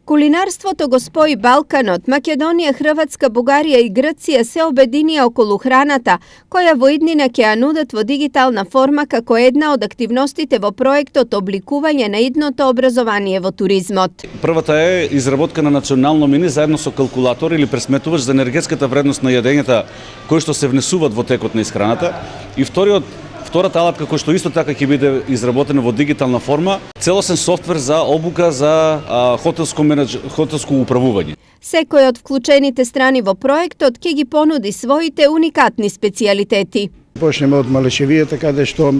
Кулинарството го спои Балканот, Македонија, Хрватска, Бугарија и Грција се обединија околу храната, која во иднина ќе ја нудат во дигитална форма како една од активностите во проектот Обликување на идното образование во туризмот. Првата е изработка на национално меню заедно со калкулатор или пресметувач за енергетската вредност на јадењата кои што се внесуваат во текот на исхраната. И втората алатка која што исто така ќе биде изработена во дигитална форма, целосен софтвер за обука за хотелско управување. Секој од вклучените страни во проектот ќе ги понуди своите уникатни специјалитети. Почнеме од малешевијата, каде што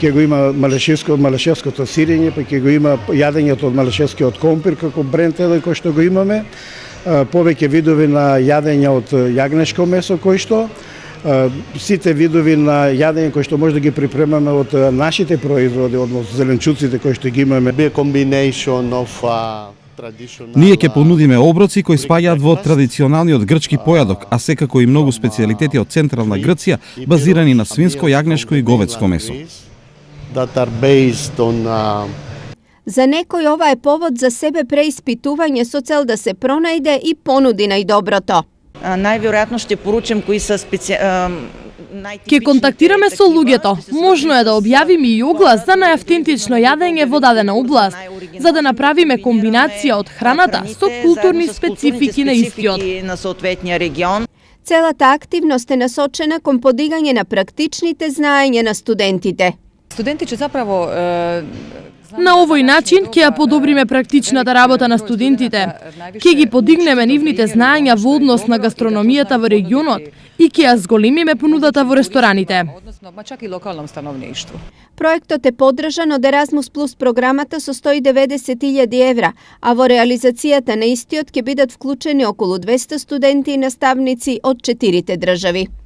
ќе го има малешевското сирење, па ќе го има јадењето од малешевскиот компир како бренд еден кој што го имаме, повеќе видови на јадење од јагнешко месо кој што сите видови на јадење кои што може да ги припремаме од нашите производи, односно зеленчуците кои што ги имаме. Ние ќе понудиме оброци кои спаѓаат во традиционалниот грчки појадок, а секако и многу специјалитети од централна Грција, базирани на свинско, јагнешко и говедско месо. За некој ова е повод за себе преиспитување со цел да се пронајде и понуди најдоброто. Најверојатно ќе поручам кои се Ќе контактираме со луѓето. Можно е да објавиме и оглас за најавтентично јадење во дадена област, за да направиме комбинација од храната со културни специфики на истиот. На соодветниот регион. Целата активност е насочена кон подигање на практичните знаења на студентите. Студенти ќе заправо На овој начин ќе ја подобриме практичната работа на студентите, ќе ги подигнеме нивните знаења во однос на гастрономијата во регионот и ќе ја зголемиме понудата во рестораните. чак и локалном становништву. Проектот е поддржан од Erasmus Plus програмата со 190.000 евра, а во реализацијата на истиот ќе бидат вклучени околу 200 студенти и наставници од 4 држави.